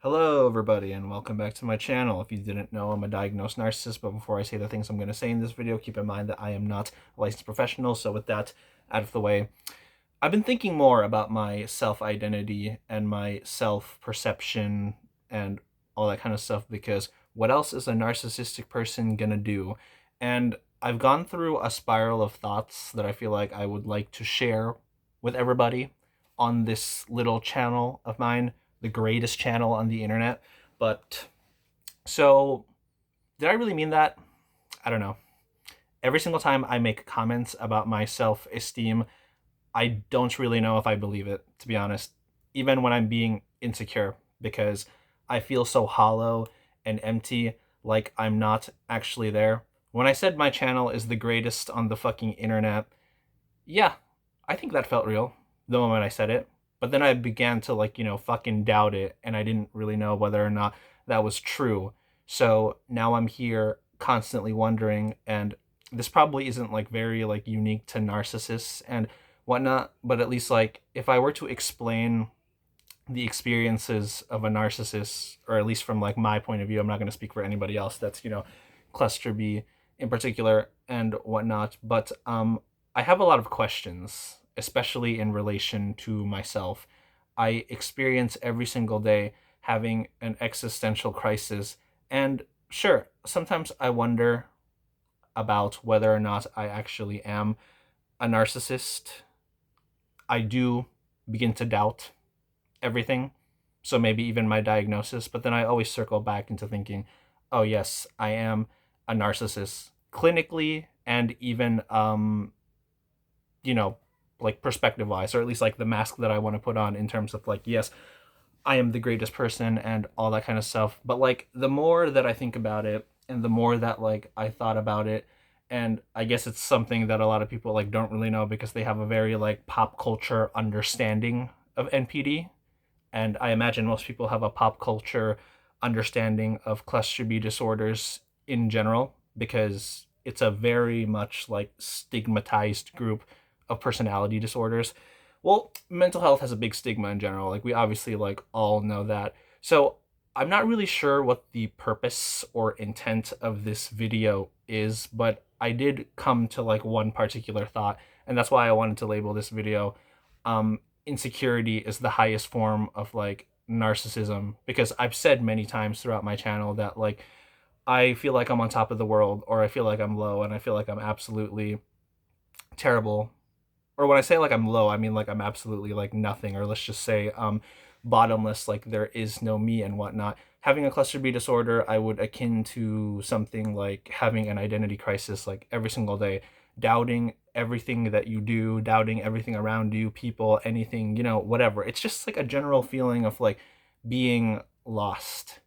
Hello, everybody, and welcome back to my channel. If you didn't know, I'm a diagnosed narcissist, but before I say the things I'm going to say in this video, keep in mind that I am not a licensed professional, so with that out of the way, I've been thinking more about my self-identity and my self-perception and all that kind of stuff, because what else is a narcissistic person going to do? And I've gone through a spiral of thoughts that I feel like I would like to share with everybody on this little channel of mine, the greatest channel on the internet. But so, did I really mean that? I don't know. Every single time I make comments about my self esteem, I don't really know if I believe it, to be honest, even when I'm being insecure, because I feel so hollow and empty, like I'm not actually there. When I said my channel is the greatest on the fucking internet, yeah, I think that felt real the moment I said it. But then I began to, fucking doubt it, and I didn't really know whether or not that was true. So now I'm here constantly wondering, and this probably isn't like very like unique to narcissists and whatnot, but at least like if I were to explain the experiences of a narcissist, or at least from like my point of view, I'm not going to speak for anybody else that's, cluster B in particular and whatnot, but I have a lot of questions, especially in relation to myself. I experience every single day having an existential crisis, and sure, sometimes I wonder about whether or not I actually am a narcissist. I do begin to doubt everything. So maybe even my diagnosis, but then I always circle back into thinking, oh yes, I am a narcissist clinically and even you know, like perspective wise, or at least like the mask that I want to put on in terms of like, yes, I am the greatest person and all that kind of stuff. But like the more that I think about it and the more that like I thought about it, and I guess it's something that a lot of people like don't really know because they have a very like pop culture understanding of NPD, and I imagine most people have a pop culture understanding of cluster B disorders in general because it's a very much like stigmatized group of personality disorders. Well, mental health has a big stigma in general. Like we obviously like all know that. So I'm not really sure what the purpose or intent of this video is, but I did come to like one particular thought, and that's why I wanted to label this video insecurity is the highest form of like narcissism, because I've said many times throughout my channel that like I feel like I'm on top of the world, or I feel like I'm low, and I feel like I'm absolutely terrible. Or when I say like I'm low, I mean like I'm absolutely like nothing, or let's just say bottomless, like there is no me and whatnot. Having a cluster B disorder, I would akin to something like having an identity crisis like every single day, doubting everything that you do, doubting everything around you, people, anything, whatever. It's just like a general feeling of like being lost.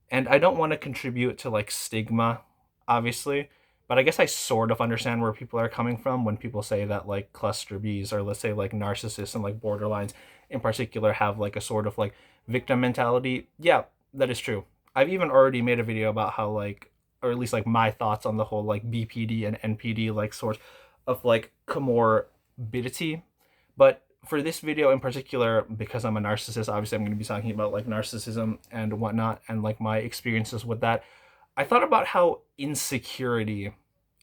And I don't want to contribute to like stigma, obviously, but I guess I sort of understand where people are coming from when people say that like cluster Bs, or let's say like narcissists and like borderlines in particular, have like a sort of like victim mentality. Yeah, that is true. I've even already made a video about how like, or at least like my thoughts on the whole like BPD and NPD like sort of like comorbidity. But for this video in particular, because I'm a narcissist, obviously I'm going to be talking about like narcissism and whatnot and like my experiences with that. I thought about how insecurity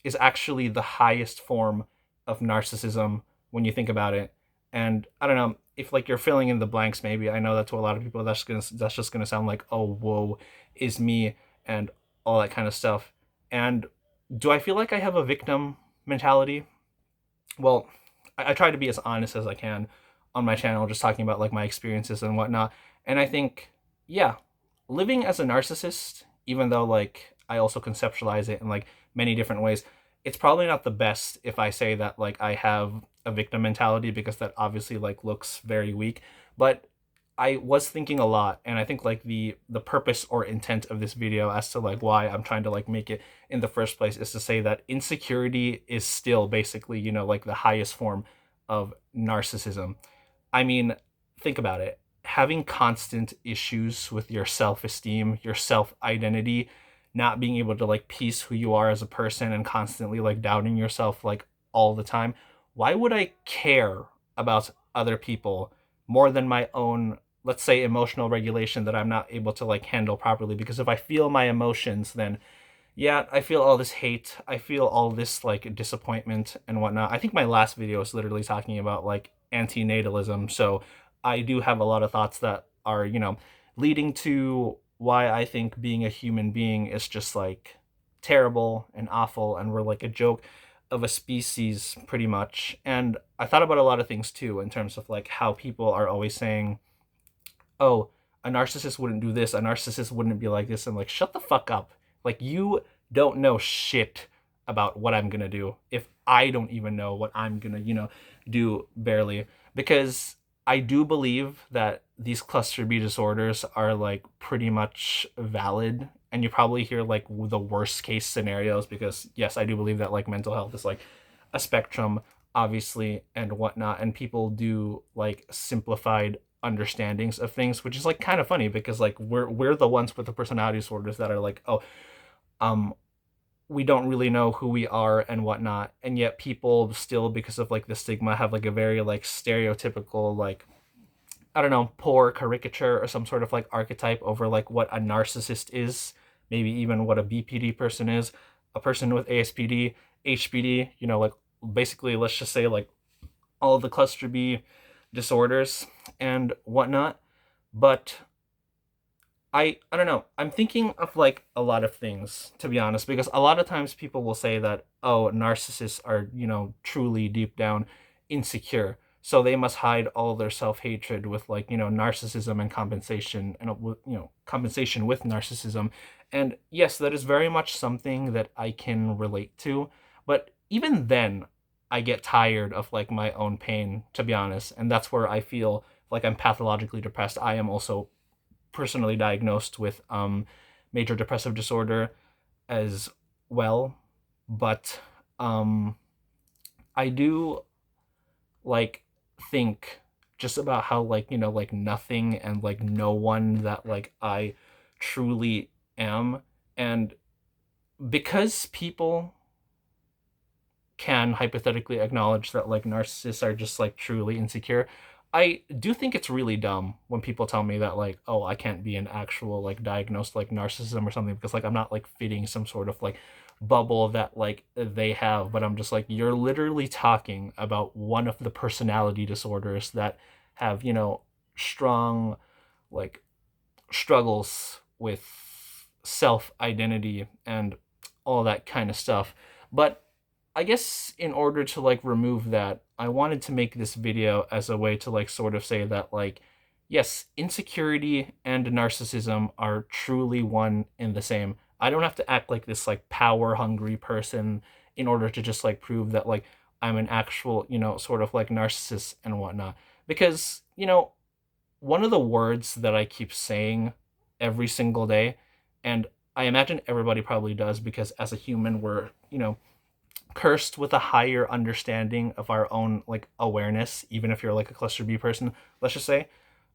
is actually the highest form of narcissism when you think about it. And I don't know if like you're filling in the blanks. Maybe I know that to a lot of people that's just gonna sound like, oh whoa, is me and all that kind of stuff. And do I feel like I have a victim mentality? Well, I try to be as honest as I can on my channel, just talking about like my experiences and whatnot. And I think, yeah, living as a narcissist, even though like I also conceptualize it in like many different ways, it's probably not the best if I say that like I have a victim mentality, because that obviously like looks very weak. But I was thinking a lot, and I think like the purpose or intent of this video as to like why I'm trying to like make it in the first place is to say that insecurity is still basically, like the highest form of narcissism. I mean, think about it. Having constant issues with your self-esteem, your self-identity, not being able to like piece who you are as a person, and constantly like doubting yourself like all the time. Why would I care about other people more than my own let's say, emotional regulation that I'm not able to like handle properly. Because if I feel my emotions, then yeah, I feel all this hate. I feel all this like disappointment and whatnot. I think my last video is literally talking about like antinatalism. So I do have a lot of thoughts that are, leading to why I think being a human being is just like terrible and awful, and we're like a joke of a species pretty much. And I thought about a lot of things too in terms of like how people are always saying, oh, a narcissist wouldn't do this, a narcissist wouldn't be like this. And like, shut the fuck up. Like, you don't know shit about what I'm gonna do if I don't even know what I'm gonna, do barely. Because I do believe that these cluster B disorders are like pretty much valid. And you probably hear like the worst case scenarios, because yes, I do believe that like mental health is like a spectrum, obviously, and whatnot. And people do like simplified understandings of things, which is like kind of funny, because like we're the ones with the personality disorders that are like, oh, um we don't really know who we are and whatnot. And yet people still, because of like the stigma, have like a very like stereotypical, like, I don't know, poor caricature or some sort of like archetype over like what a narcissist is, maybe even what a BPD person is, a person with ASPD, HPD, like basically, let's just say like all of the cluster B disorders and whatnot. But I don't know. I'm thinking of like a lot of things, to be honest, because a lot of times people will say that, oh, narcissists are, truly deep down insecure. So they must hide all their self-hatred with like, narcissism and compensation, and compensation with narcissism. And yes, that is very much something that I can relate to, but even then I get tired of like my own pain, to be honest, and that's where I feel like I'm pathologically depressed. I am also personally diagnosed with major depressive disorder as well. But I do like think just about how like, like nothing and like no one that like I truly am. And because people can hypothetically acknowledge that like narcissists are just like truly insecure, I do think it's really dumb when people tell me that like, oh, I can't be an actual like diagnosed like narcissism or something, because like I'm not like fitting some sort of like bubble that like they have. But I'm just like, you're literally talking about one of the personality disorders that have, strong like struggles with self identity and all that kind of stuff. But I guess in order to like remove that, I wanted to make this video as a way to like sort of say that like, yes, insecurity and narcissism are truly one and the same. I don't have to act like this like power hungry person in order to just like prove that like I'm an actual, sort of like narcissist and whatnot. Because, one of the words that I keep saying every single day, and I imagine everybody probably does, because as a human, we're, cursed with a higher understanding of our own like awareness, even if you're like a cluster B person, let's just say.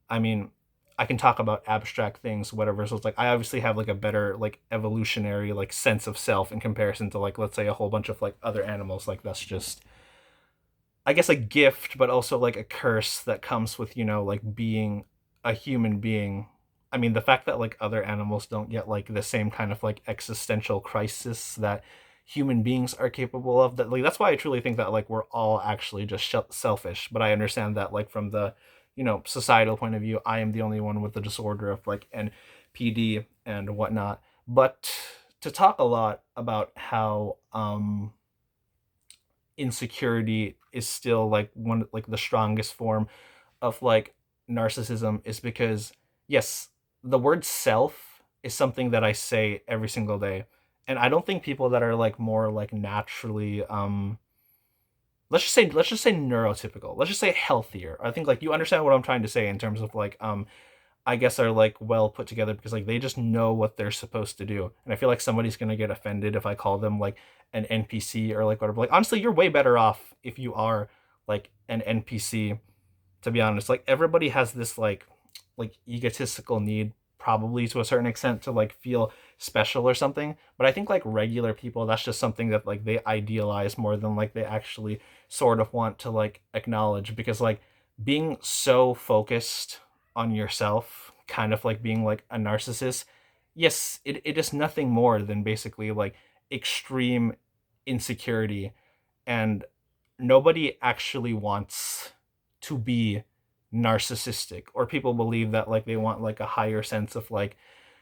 I mean, I can talk about abstract things, whatever. So it's like I obviously have like a better like evolutionary like sense of self in comparison to like, let's say, a whole bunch of like other animals. Like that's just, I guess, a gift, but also like a curse that comes with, like being a human being. I mean, the fact that like other animals don't get like the same kind of like existential crisis that human beings are capable of, that like that's why I truly think that like we're all actually just selfish. But I understand that like from the, societal point of view, I am the only one with the disorder of like NPD and whatnot. But to talk a lot about how insecurity is still like one like the strongest form of like narcissism, is because yes, the word self is something that I say every single day. And I don't think people that are like more like naturally let's just say neurotypical, let's just say healthier, I think like you understand what I'm trying to say in terms of like I guess are like well put together, because like they just know what they're supposed to do. And I feel like somebody's gonna get offended if I call them like an NPC or like whatever. Like honestly, you're way better off if you are like an NPC, to be honest. Like everybody has this like egotistical need, probably to a certain extent, to like feel special or something. But I think like regular people, that's just something that like they idealize more than like they actually sort of want to like acknowledge. Because like being so focused on yourself, kind of like being like a narcissist, yes, it is nothing more than basically like extreme insecurity. And nobody actually wants to be narcissistic, or people believe that like they want like a higher sense of like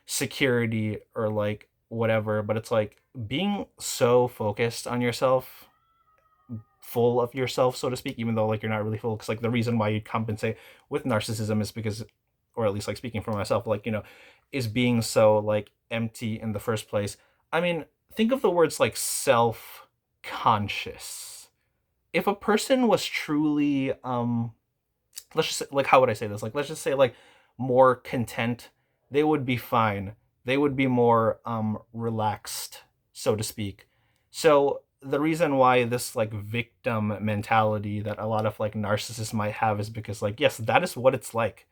security or like whatever, but it's like being so focused on yourself, full of yourself, so to speak, even though like you're not really full, because like the reason why you compensate with narcissism is because, or at least like speaking for myself, like, is being so like empty in the first place. I mean, think of the words like self conscious. If a person was truly let's just say, like, how would I say this, like, let's just say like more content, they would be fine, they would be more relaxed, so to speak. So the reason why this like victim mentality that a lot of like narcissists might have is because like, yes, that is what it's like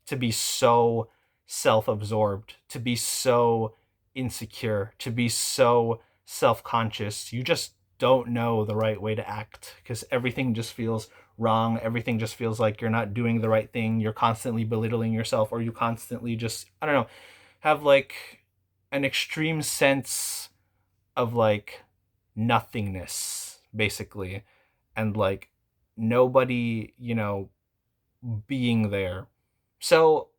to be so self-absorbed, to be so insecure, to be so self-conscious. You just don't know the right way to act because everything just feels wrong. Everything just feels like you're not doing the right thing. You're constantly belittling yourself, or you constantly just, I don't know, have like an extreme sense of like nothingness, basically. And like nobody, being there. So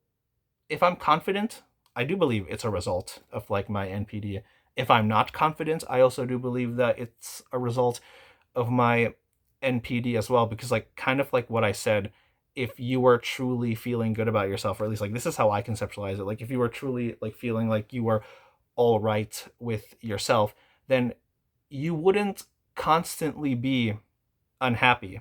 if I'm confident, I do believe it's a result of like my NPD. If I'm not confident, I also do believe that it's a result of my NPD as well, because like kind of like what I said, if you were truly feeling good about yourself, or at least like this is how I conceptualize it, like if you were truly like feeling like you were all right with yourself, then you wouldn't constantly be unhappy.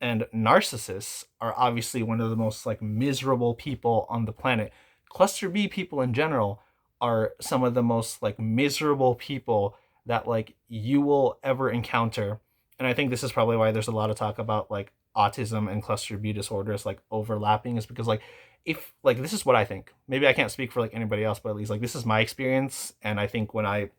And narcissists are obviously one of the most like miserable people on the planet. Cluster B people in general are some of the most like miserable people that like you will ever encounter. And I think this is probably why there's a lot of talk about like autism and cluster B disorders like overlapping, is because like if like this is what I think. Maybe I can't speak for like anybody else, but at least like this is my experience, and I think when I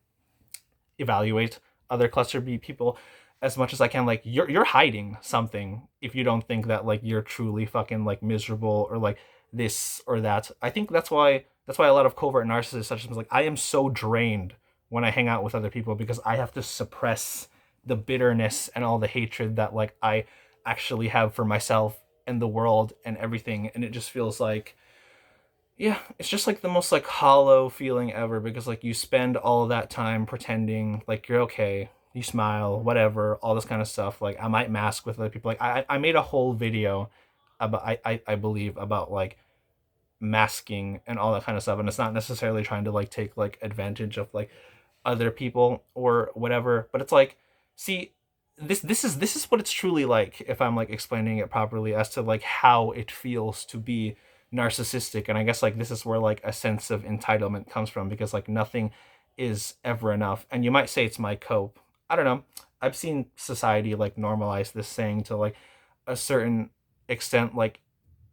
evaluate other cluster B people as much as I can, like you're hiding something if you don't think that like you're truly fucking like miserable or like this or that. I think that's why a lot of covert narcissists such as like I am so drained when I hang out with other people, because I have to suppress the bitterness and all the hatred that like I actually have for myself and the world and everything, and it just feels like, yeah, it's just like the most like hollow feeling ever, because like you spend all that time pretending like you're okay, you smile, whatever, all this kind of stuff. Like I might mask with other people. Like I made a whole video about I believe about like masking and all that kind of stuff, and it's not necessarily trying to like take like advantage of like other people or whatever, but it's like, see, this is what it's truly like if I'm like explaining it properly as to like how it feels to be narcissistic. And I guess like this is where like a sense of entitlement comes from, because like nothing is ever enough. And you might say it's my cope, I don't know, I've seen society like normalize this saying to like a certain extent. Like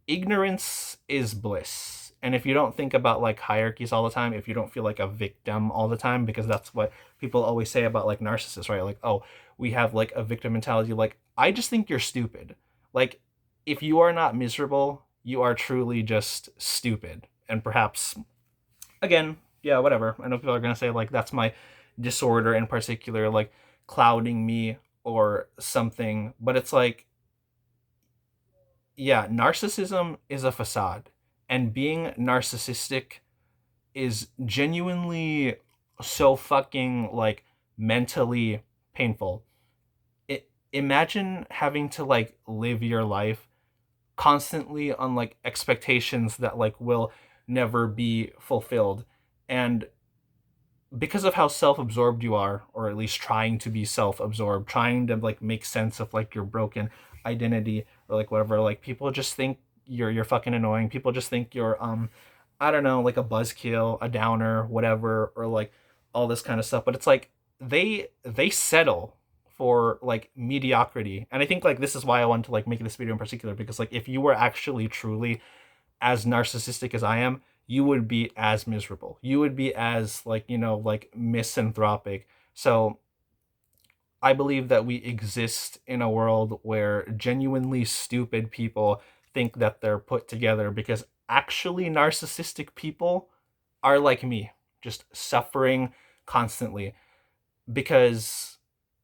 ignorance is bliss. And if you don't think about like hierarchies all the time, if you don't feel like a victim all the time, because that's what people always say about like narcissists, right? Like, oh, we have like a victim mentality. Like, I just think you're stupid. Like, if you are not miserable, you are truly just stupid. And perhaps, again, yeah, whatever. I know people are going to say like that's my disorder in particular, like clouding me or something. But it's like, yeah, narcissism is a facade, and being narcissistic is genuinely so fucking like mentally painful. Imagine having to like live your life constantly on like expectations that like will never be fulfilled. And because of how self-absorbed you are, or at least trying to be self-absorbed, trying to like make sense of like your broken identity or like whatever, like people just think you're fucking annoying. People just think you're I don't know, like a buzzkill, a downer, whatever, or like all this kind of stuff. But it's like they settle for like mediocrity. And I think like this is why I wanted to like make this video in particular, because like if you were actually truly as narcissistic as I am, you would be as miserable. You would be as like, like misanthropic. So I believe that we exist in a world where genuinely stupid people think that they're put together, because actually narcissistic people are like me, just suffering constantly. Because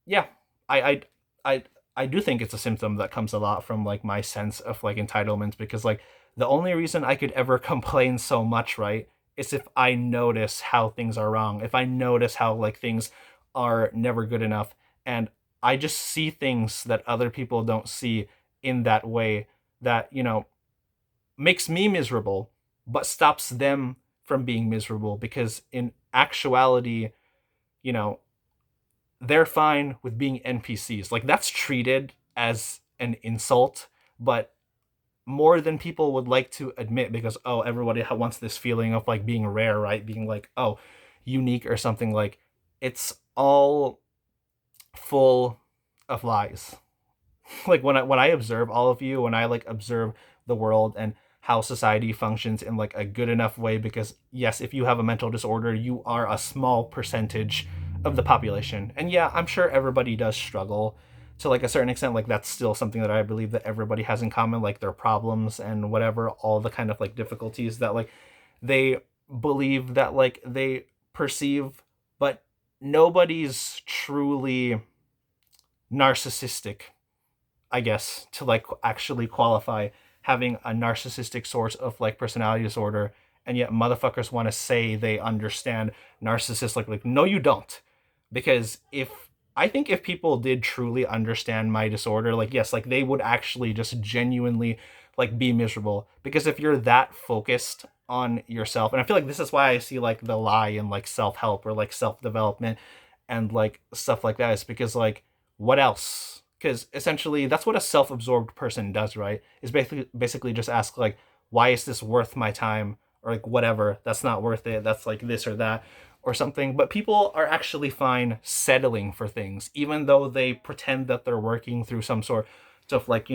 yeah, I I I I do think it's a symptom that comes a lot from like my sense of like entitlement, because like the only reason I could ever complain so much, right, is if I notice how things are wrong, if I notice how like things are never good enough, and I just see things that other people don't see in that way, that, makes me miserable but stops them from being miserable, because in actuality, you know, they're fine with being NPCs. Like that's treated as an insult, but more than people would like to admit, because oh, everybody wants this feeling of like being rare, right? Being like, oh, unique or something. Like it's all full of lies. Like when I observe all of you, when I like observe the world and how society functions in like a good enough way, because yes, if you have a mental disorder, you are a small percentage of the population. And yeah, I'm sure everybody does struggle to like a certain extent. Like that's still something that I believe that everybody has in common, like their problems and whatever, all the kind of like difficulties that like they believe that like they perceive. But nobody's truly narcissistic, I guess, to like actually qualify having a narcissistic sort of like personality disorder. And yet motherfuckers want to say they understand narcissists. Like no, you don't. Because if I think if people did truly understand my disorder, like yes, like they would actually just genuinely like be miserable. Because if you're that focused on yourself, and I feel like this is why I see like the lie in like self-help or like self-development and like stuff like that, is because like what else? Because essentially that's what a self-absorbed person does, right? Is basically just ask like, why is this worth my time, or like whatever, that's not worth it, that's like this or that or something. But people are actually fine settling for things, even though they pretend that they're working through some sort of like,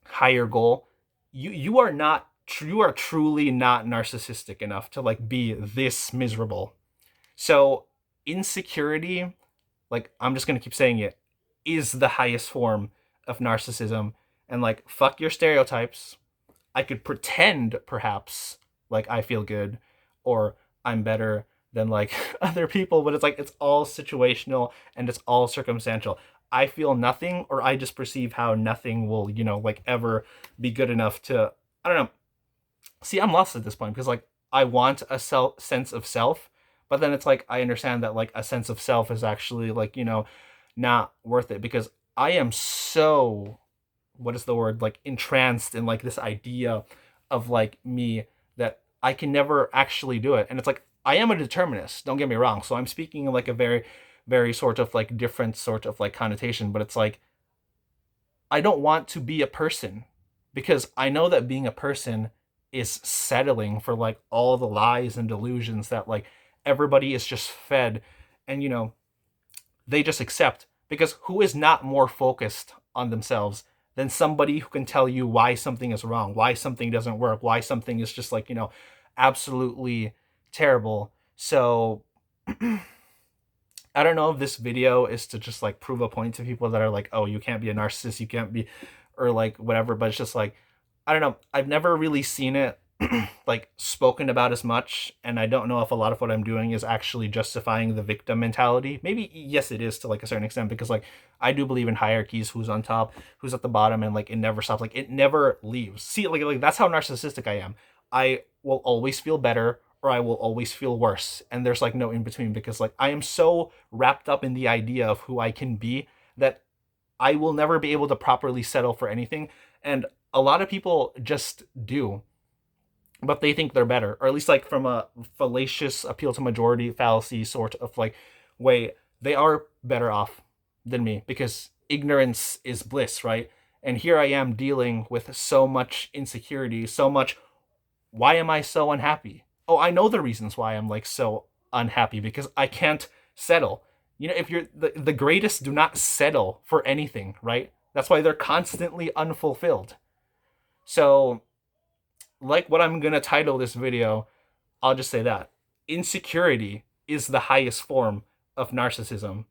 higher goal. You are not, you are truly not narcissistic enough to like be this miserable. So insecurity, like I'm just gonna keep saying it, is the highest form of narcissism. And like fuck your stereotypes. I could pretend perhaps like I feel good or I'm better than like other people, but it's like it's all situational and it's all circumstantial. I feel nothing, or I just perceive how nothing will, like ever be good enough to, I don't know. See, I'm lost at this point, because like I want a sense of self, but then it's like I understand that like a sense of self is actually like, not worth it, because I am so, what is the word, like entranced in like this idea of like me, that I can never actually do it. And it's like I am a determinist, don't get me wrong, so I'm speaking in like a very very sort of like different sort of like connotation, but it's like I don't want to be a person, because I know that being a person is settling for like all the lies and delusions that like everybody is just fed, and they just accept. Because who is not more focused on themselves than somebody who can tell you why something is wrong, why something doesn't work, why something is just like, absolutely terrible. So I don't know if this video is to just like prove a point to people that are like, oh, you can't be a narcissist, you can't be, or like whatever, but it's just like, I don't know. I've never really seen it like spoken about as much, and I don't know if a lot of what I'm doing is actually justifying the victim mentality. Maybe yes, it is to like a certain extent, because like I do believe in hierarchies, who's on top, who's at the bottom, and like it never stops, like it never leaves. See, like that's how narcissistic I am. I will always feel better, or I will always feel worse, and there's like no in between, because like I am so wrapped up in the idea of who I can be that I will never be able to properly settle for anything. And a lot of people just do, but they think they're better, or at least like from a fallacious appeal to majority fallacy sort of like way, they are better off than me, because ignorance is bliss, right? And here I am dealing with so much insecurity, so much, why am I so unhappy? Oh, I know the reasons why I'm like so unhappy, because I can't settle. If you're the greatest, do not settle for anything, right? That's why they're constantly unfulfilled. So, like what I'm gonna title this video, I'll just say that insecurity is the highest form of narcissism.